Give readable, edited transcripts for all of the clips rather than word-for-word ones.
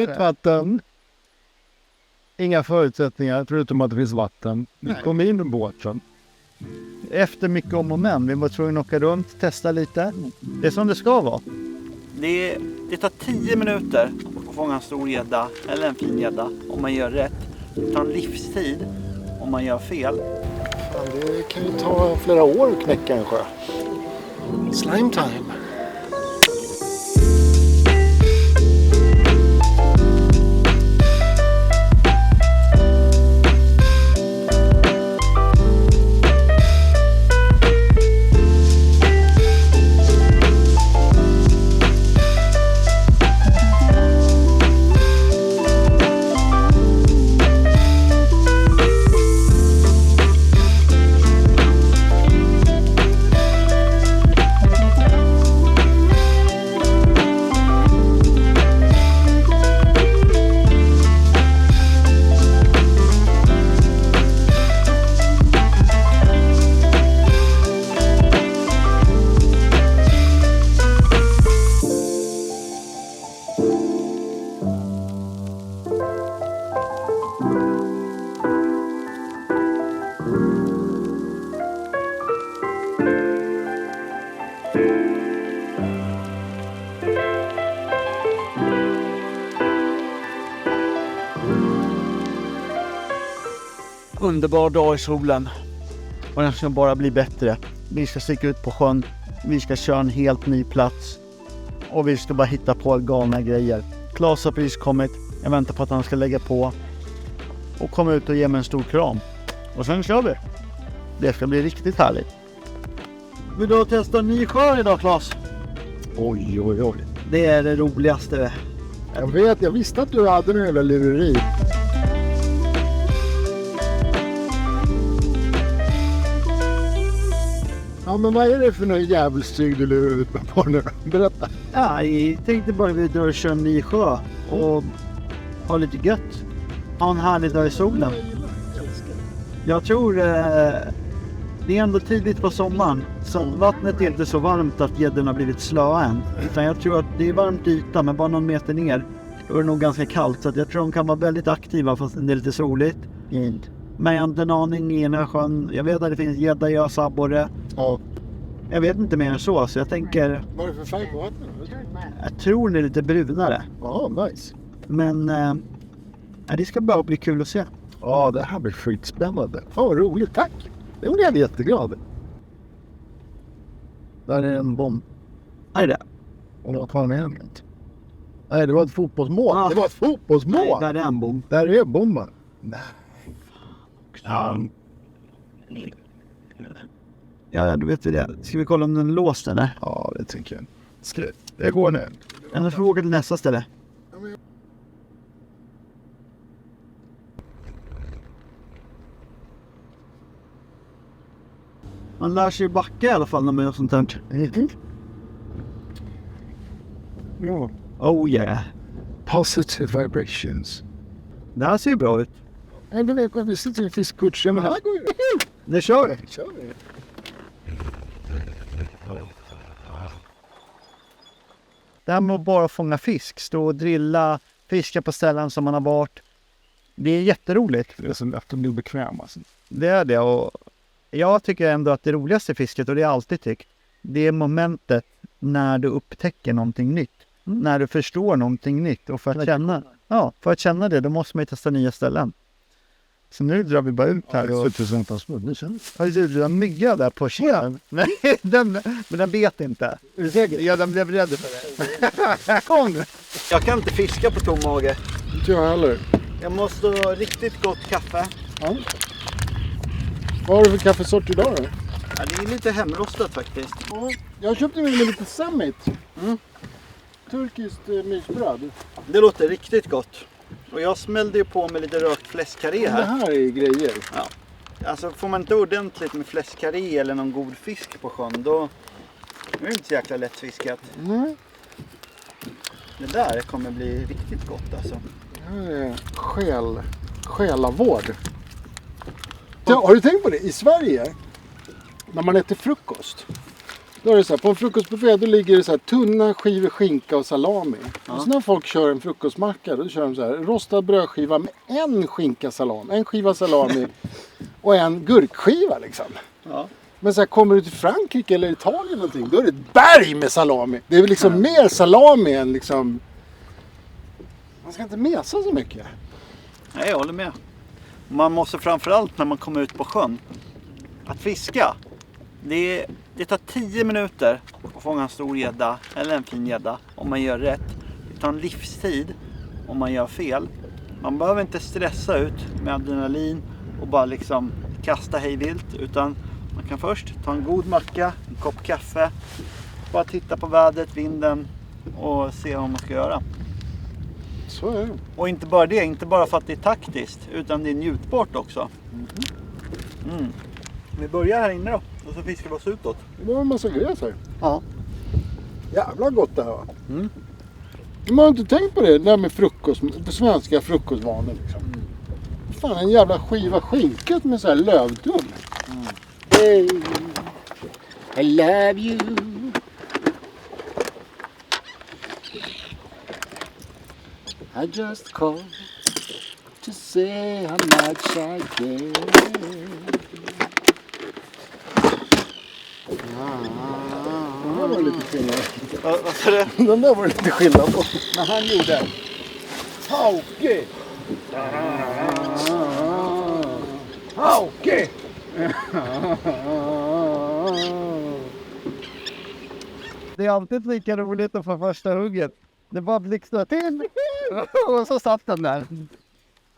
Vatten. Inga förutsättningar förutom att det finns vatten. Vi kom in i båten. Efter mycket om och men. Vi var tvungna att åka runt, testa lite. Det är som det ska vara. Det tar 10 minuter att fånga en stor gädda eller en fin gädda om man gör rätt. Det tar en livstid om man gör fel. Det kan ju ta flera år att knäcka en sjö. Slime time. Underbar dag i solen. Och den ska bara bli bättre. Vi ska sticka ut på sjön. Vi ska köra en helt ny plats. Och vi ska bara hitta på galna grejer. Claes har precis kommit. Jag väntar på att han ska lägga på. Och komma ut och ge mig en stor kram. Och sen kör vi. Det ska bli riktigt härligt. Vill du testa en ny sjö idag, Claes? Oj, oj, oj. Det är det roligaste. Jag visste att du hade en jävla lureri. Ja, men vad är det för någon jävelstyg du lurar ut med på nu? Berätta. Ja, jag tänkte bara vi drar och kör en ny sjö. Och ha lite gött. Ha en härlig dag i solen. Jag tror det är ändå tidigt på sommaren. Så vattnet är inte så varmt att gäddorna har blivit slöa än. Utan jag tror att det är varmt yta, men bara någon meter ner. Då är det nog ganska kallt. Så att jag tror de kan vara väldigt aktiva fast det är lite soligt. Men jag har inte en aning i den här sjön. Jag vet att det finns gädda, gös, abborre. Ja. Jag vet inte mer än så jag tänker... Vad är det för färg på vattnet? Jag tror det är lite brunare. Ja, nice. Men det ska bara bli kul att se. Ja, det här blir skitspännande. Vad roligt, tack. Det blir jag jätteglad. Där är en bomb. Är det? Och vad fan är det? Nej, det var ett fotbollsmål. Ah. Det var ett fotbollsmål. Nej, där är en bomb. Där är bomben. Nej. Ja, du vet det. Ska vi kolla om den är låst eller? Ja, det tycker jag. Det går nu. Eller får vi åka till nästa ställe? Man lär sig backa i alla fall när man gör sånt här. Ja. Oh yeah. Positive vibrations. Det här ser ju bra ut. Nej, det vet jag. Vi sitter i fiskkurts. Men här går ju. Nu kör vi. Det här med att bara fånga fisk, stå och drilla, fiska på ställen som man har varit. Det är jätteroligt. Det är så lätt att bli bekväm alltså. Det är det, och jag tycker ändå att det roligaste fisket, och det har jag alltid tyckt, det är momentet när du upptäcker någonting nytt. När du förstår någonting nytt. Och för att känna det, då måste man ju testa nya ställen. Så nu drar vi bara ut här. Ja, Du har mygga där på kilen. Nej, men den vet inte. Är du säker? Ja, den blev rädd för det. Kom nu. Jag kan inte fiska på tom mage. Inte jag heller. Jag måste ha riktigt gott kaffe. Ja. Vad har du för kaffesort idag då? Ja, det är lite hemrostat faktiskt. Ja, jag köpte mig med lite Summit. Turkiskt mysbröd. Det låter riktigt gott. Och jag smällde ju på med lite rökt fläskkarré här. Det här är grejer. Ja. Alltså får man inte ordentligt med fläskkarré eller någon god fisk på sjön, då är det inte så jäkla lätt fiskat. Nej. Det där kommer bli riktigt gott alltså. Det här är själavård. Ja, har du tänkt på det? I Sverige, när man äter frukost, Då är det så här, på en frukostbuffé då ligger det så här tunna skivor skinka och salami. Och så när folk kör en frukostmacka då kör de så här rostad brödskiva med en skiva salami och en gurkskiva liksom. Ja. Men så här, kommer du till Frankrike eller Italien någonting, då är det ett berg med salami. Det är väl liksom mer salami än liksom... Man ska inte mesa så mycket. Nej, jag håller med. Man måste framförallt när man kommer ut på sjön att fiska. Det tar 10 minuter att fånga en stor gädda eller en fin gädda om man gör rätt. Det tar en livstid om man gör fel. Man behöver inte stressa ut med adrenalin och bara liksom kasta hej vilt, utan man kan först ta en god macka, en kopp kaffe, bara titta på vädret, vinden och se vad man ska göra. Så är det. Och inte bara det, inte bara för att det är taktiskt, utan det är njutbart också. Vi börjar här inne då, och så fiskar vi oss utåt. Det var en massa gräs här. Ja. Jävla gott det här va? Man har inte tänkt på det där med frukost, svenska frukostvanor liksom. Fan, en jävla skiva skinket med så här lövtull. Hey, I love you. I just called to say how much I care. Den var lite skillnad. Vad sa du? Den där var lite skillnad på. När han gjorde Hauke! Hauke! Det är alltid lika roligt att få första hugget. Det bara blixtrar till. Och så satt den där.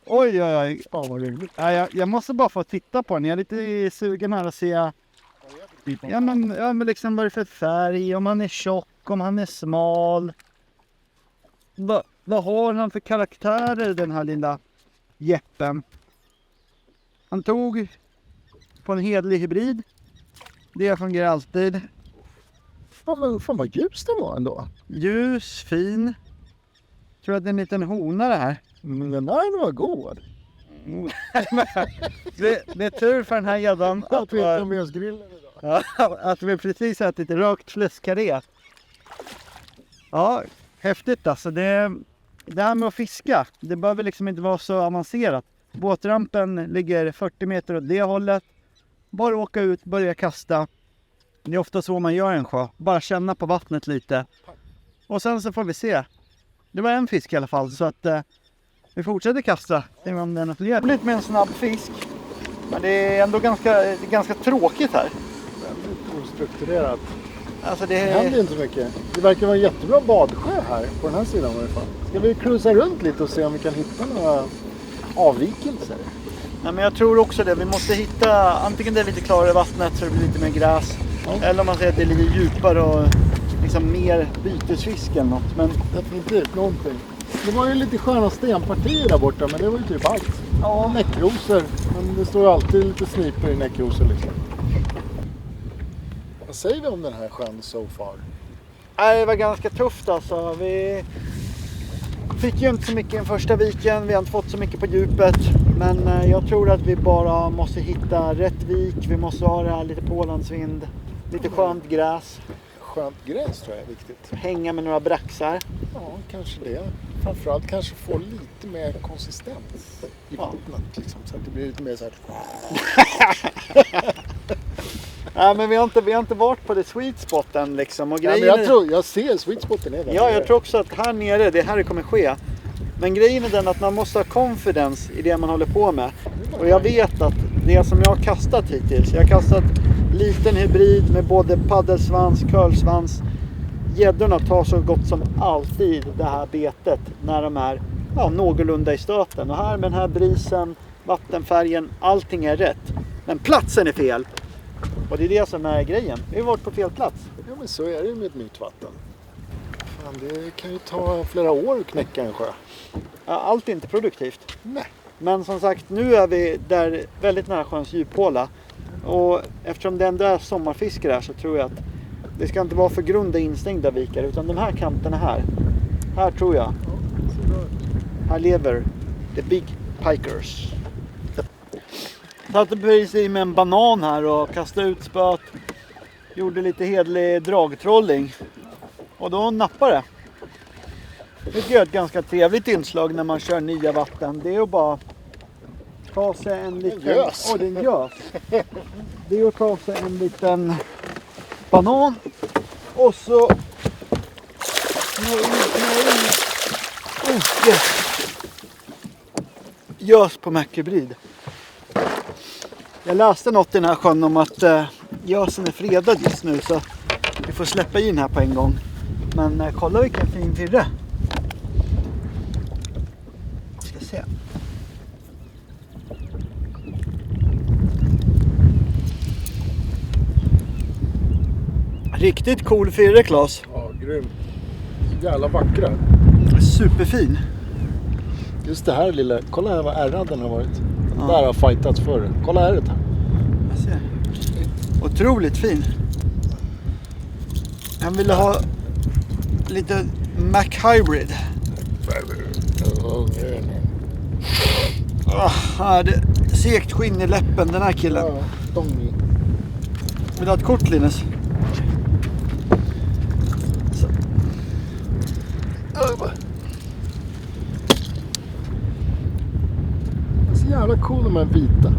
Oj, oj, oj. Fan vad roligt. Ja, jag måste bara få titta på den. Jag är lite sugen här att se. Ja, men liksom vad det är för färg. Om han är tjock, om han är smal. Vad har han för karaktärer, den här lilla jeppen? Han tog på en hedlig hybrid. Det fungerar alltid. Fan vad ljus den var ändå. Ljus, fin. Tror att det är en liten hona det här. Men den där var god. Det är tur för den här gäddan Att vi inte har med oss grillen idag. att vi precis ätit rökt fläskkarré. Ja, häftigt alltså. Det här med att fiska, det behöver liksom inte vara så avancerat. Båtrampen ligger 40 meter åt det hållet. Bara åka ut, börja kasta. Det är ofta så man gör en sjö. Bara känna på vattnet lite. Och sen så får vi se. Det var en fisk i alla fall, så att vi fortsätter kasta. Se om det är något jävligt med en snabb fisk. Men det är ändå ganska tråkigt här. Väldigt ostrukturerat. Alltså Det händer inte så mycket. Det verkar vara en jättebra badsjö här på den här sidan i alla fall. Ska vi cruisa runt lite och se om vi kan hitta några avvikelser? Ja, men jag tror också det. Vi måste hitta antingen det är lite klarare vattnet så det blir lite mer gräs. Eller om man säger att det är lite djupare och liksom mer bytesfisk eller något. Men Definitivt någonting. Det var ju lite sköna stenpartier där borta, men det var ju typ allt. ja, Näckrosor, men det står ju alltid lite sniper i näckrosor liksom. Vad säger vi om den här sjön so far? det var ganska tufft alltså. Vi fick ju inte så mycket i den första viken. Vi har inte fått så mycket på djupet. Men jag tror att vi bara måste hitta rätt vik. Vi måste ha det här lite pålandsvind. Lite skönt gräs. Skönt gräs tror jag är viktigt. Hänga med några braxar. Ja, kanske det. Framförallt kanske få lite mer konsistens i vattnet liksom, så att det blir lite mer så här. Nej, men vi har inte varit på det sweet spoten liksom. Och Ja, men grejen jag ser sweet spoten är där. Ja, jag tror också att här nere, det här det kommer ske. Men grejen är den att man måste ha confidence i det man håller på med. Och jag vet att det som jag har kastat hittills, jag har kastat liten hybrid med både paddelsvans, curlsvans. Gäddorna tar så gott som alltid det här betet när de är någorlunda i stöten. Och här med den här brisen, vattenfärgen, allting är rätt. Men platsen är fel. Och det är det som är grejen. Vi har varit på fel plats. Ja, men så är det ju med ett nytt vatten. Fan, det kan ju ta flera år att knäcka en sjö. Ja, allt är inte produktivt. Nej. Men som sagt, nu är vi där väldigt nära sjöns djuphåla. Och eftersom det ändå är sommarfiske där så tror jag att det ska inte vara för grunda instängda vikar. Utan de här kanterna här tror jag. Här lever the big pikers. Jag satte precis i med en banan här och kastade ut spöt. gjorde lite hedlig dragtrolling. Och då nappade det. Det är ett ganska trevligt inslag när man kör nya vatten. Det är att bara ta sig en liten... gös. Den gös. Det är att ta sig en liten banan. Och så... Gös på mäckebryd. Jag läste något i den här sjön om att gösen är fredad just nu, så vi får släppa in här på en gång. Men kolla vilken fin firre. Ska se. Riktigt cool firre, Claes. Ja, grym. Så jävla vackra. Superfin. Just det här lilla, kolla här vad ärrad den har varit. Ja. Där har fightats förr. Kolla ärret här. Jag ser. Otroligt fin. Jag ville ha lite Mac Hybrid. Det segt skinn i läppen, den här killen. Ja, Tommy. Vill du ha ett kort, Linus? Så. Så jävla cool de här vita.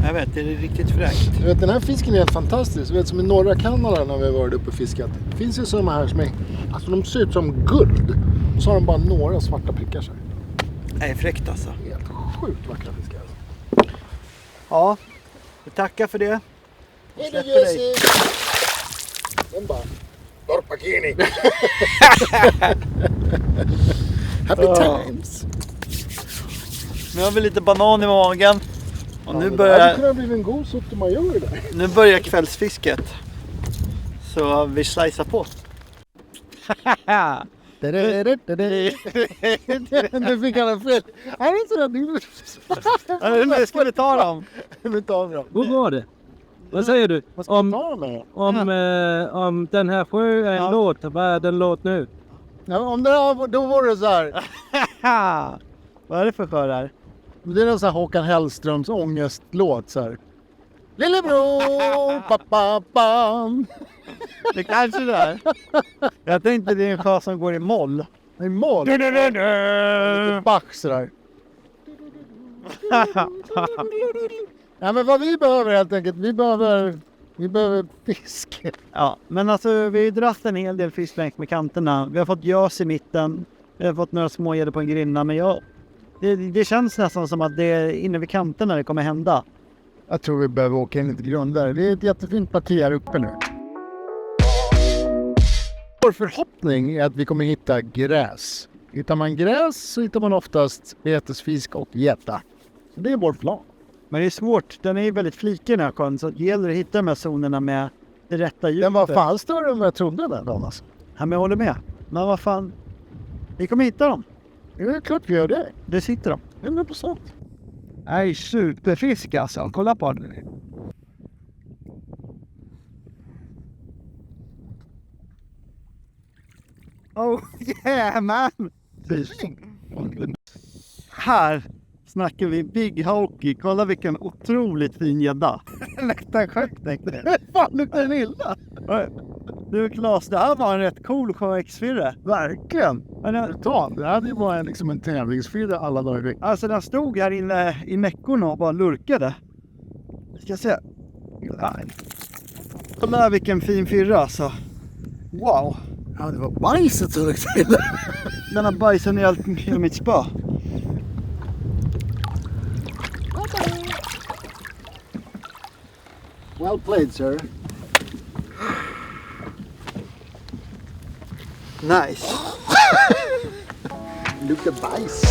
Jag vet, det är riktigt fräckt. Du vet, den här fisken är helt fantastisk. Du vet, som i norra Kanada när vi har varit uppe och fiskat. Det finns ju sådana här som är, alltså de ser ut som guld. Och så har de bara några svarta prickar så här. Det är fräckt alltså. Helt sjukt vackra fiskar. Ja, vi tackar för det. Hej då, Släpper Jössi! Den bara... Dorpakini! Happy times! Nu har vi lite banan i magen. Och nu Det hade börjar, kunnat bli en god sotomayor där. nu börjar kvällsfisket. Så vi slicear på. Nu fick han en fel. Är det inte det? Nu ska vi ta dem. Nu tar vi dem. Hur var det? Vad säger du? Vad ska vi ta dem med? Om den här sjö är en låt, vad är den låt nu? Ja, om det var, då var det så här. Vad är det för sjö där? Det är en sån här Håkan Hellströms ångestlåt så här. Lillebror, pappa. Det kanske det är. Jag tänkte det är en sjö som går i moll. I mål. Lite Bach sådär. Ja, men vad vi behöver helt enkelt, vi behöver fisk. Ja, men alltså vi har ju dratt en hel del fisk längs med kanterna. Vi har fått gös i mitten. Vi har fått några smågäddor på en grinna. Men det känns nästan som att det är inne vid kanterna det kommer hända. Jag tror vi behöver åka in lite grundare. Det är ett jättefint parti här uppe nu. Vår förhoppning är att vi kommer hitta gräs. Hittar man gräs så hittar man oftast betesfisk och gädda. Så det är vår plan. Men det är svårt. Den är ju väldigt flikig den här sjön. Så det gäller att hitta de här zonerna med det rätta djupet. Den var fan större än vad jag trodde den dagen alltså. Ja, men jag håller med. Men vad fan. Vi kommer hitta dem. Det är klart vi gör det. Det sitter de. 100%. Nej, superfisk alltså. Kolla på den. Oh yeah man! Här snackar vi Big Hokey. Kolla vilken otroligt fin gädda. Luktar sjukt tänkte. Fan, luktar den illa? Du Claes, det här var en rätt cool sjöäxfirre. Verkligen. Det hade ju varit liksom en tävlingsfirre alla dagar. Alltså den stod här inne i mäckorna och bara lurkade. Vi ska se. Kolla här vilken fin firra alltså. Wow. Ja, det var bajset som luktade illa. Den har bajsen i mitt spö. Well played, sir. Nice. Luktar bajs.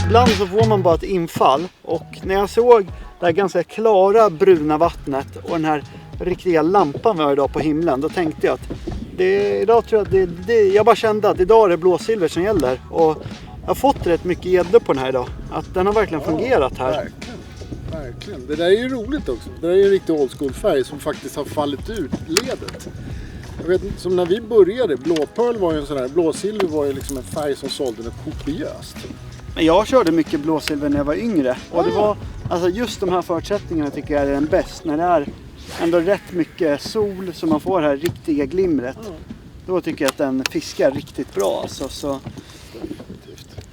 Ibland så får man bara ett infall och när jag såg det här ganska klara bruna vattnet och den här riktiga lampan vi har idag på himlen, då tänkte jag att Idag tror jag att jag bara kände att idag är det blåsilver som gäller. Och jag har fått rätt mycket gäddor på den här idag. Att den har verkligen fungerat här. Verkligen. Det där är ju roligt också. Det där är ju en riktig old school färg som faktiskt har fallit ut ledet. Jag vet, som när vi började, blåpearl var ju en sån här, blåsilver var ju liksom en färg som sålde något kopiöst. Men jag körde mycket blåsilver när jag var yngre. Och det var, alltså just de här förutsättningarna tycker jag är den bäst. När det är ändå rätt mycket sol så man får det här riktiga glimret. Då tycker jag att den fiskar riktigt bra. Alltså, så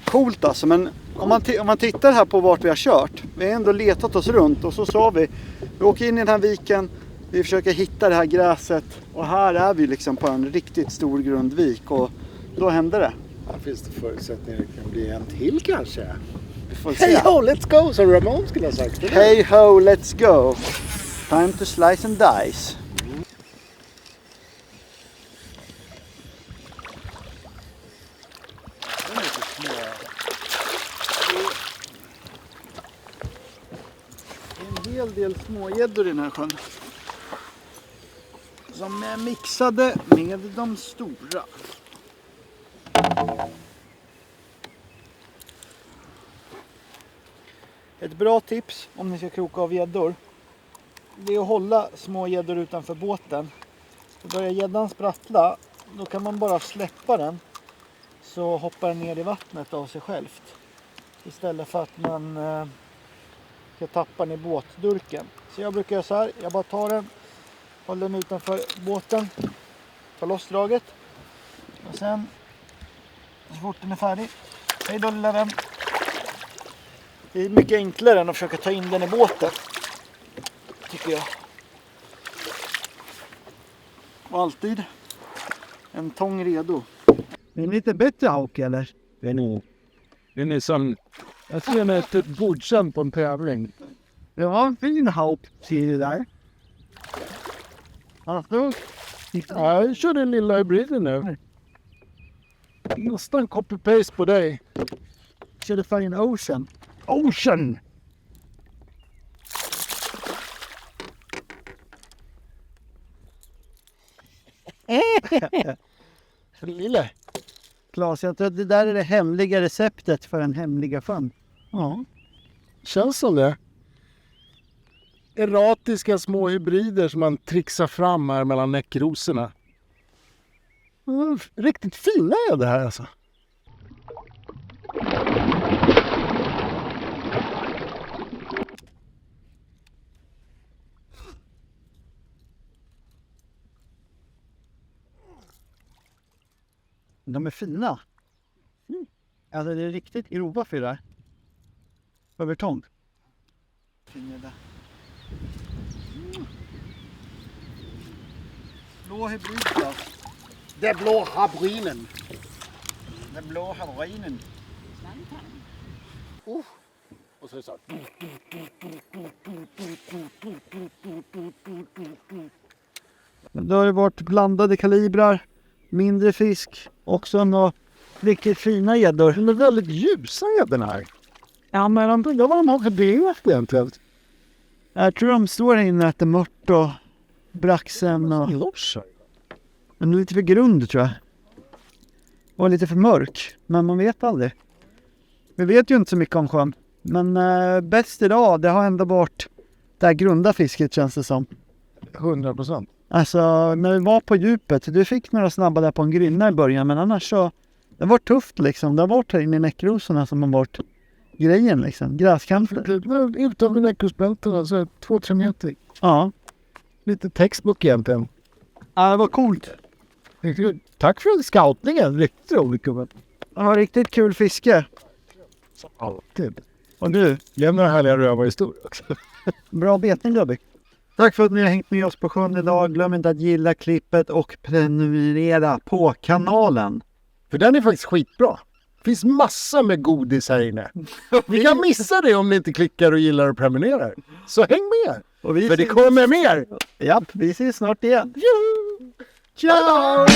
coolt alltså. Men om man tittar här på vart vi har kört. Vi har ändå letat oss runt och så sa vi åker in i den här viken. Vi försöker hitta det här gräset. Och här är vi liksom på en riktigt stor grundvik. Och då händer det. Här finns det förutsättningar att det kan bli en till kanske. Hey ho, let's go, som Ramon skulle ha sagt. Hey ho, let's go. Time to slice and dice. En hel del smågäddor i den här sjön. Som är mixade med de stora. Ett bra tips om ni ska kroka av gäddor, det är att hålla små gäddor utanför båten. För börjar gäddan sprattla, då kan man bara släppa den så hoppar den ner i vattnet av sig självt. Istället för att man ska tappa den i båtdurken. Så jag brukar göra så här, jag bara tar den, håller den utanför båten, tar loss draget och sen så fort den är färdig, hej då lilla vän. Det är mycket enklare än att försöka ta in den i båten, tycker jag. Och alltid en tång redo. Det är lite bättre hawk eller? Den är som... Jag ser den är typ godkänd på en tävling. Det var en fin hawk, ser du där. Alltså, jag kör den lilla hybriden nu. Nästan copy-paste på dig. Körde färgen Ocean. Ocean! Lille. Klas, jag tror att det där är det hemliga receptet för den hemliga sjön. Ja, känns som det. Erratiska små hybrider som man trixar fram här mellan näckrosorna. Riktigt fina är det här alltså. De är fina. Alltså det är riktigt grova fyrar. Över tång. Blå hybrid då. Det blå habrinen. Den blå havrinen. Och så är det så här. Det har ju varit blandade kalibrar. Mindre fisk. Också några riktigt fina gäddor. De är väldigt ljusa gäddorna här. Ja, men de undrar vad de har för det egentligen. Jag tror de står här inne och äter mört och braxen och... Men det är lite för grund tror jag. Och lite för mörk. Men man vet aldrig. Vi vet ju inte så mycket om sjön. Men bäst idag, det har ändå varit det här grunda fisket känns det som. 100%. Alltså när vi var på djupet, du fick några snabba där på en grynna i början. Men annars så, det var tufft liksom. Det har varit här inne i näckrosorna som har varit grejen liksom. Gräskanter. Utanför näckrosbälterna så 2-3 meter. Ja. Lite textbook egentligen. Ja, det var coolt. Tack för scoutningen, riktigt roligt gubben. Det var riktigt kul fiske. Som alltid. Och du, Lämnar härliga rövarhistorier också. bra betning Ludvig. Tack för att ni har hängt med oss på sjön idag. Glöm inte att gilla klippet och prenumerera på kanalen. För den är faktiskt skitbra. Det finns massa med godis här inne. Ni kan missa det om ni inte klickar och gillar och prenumererar. Så häng med. Och vi för det kommer mer. Ja, vi ses snart igen. Ciao!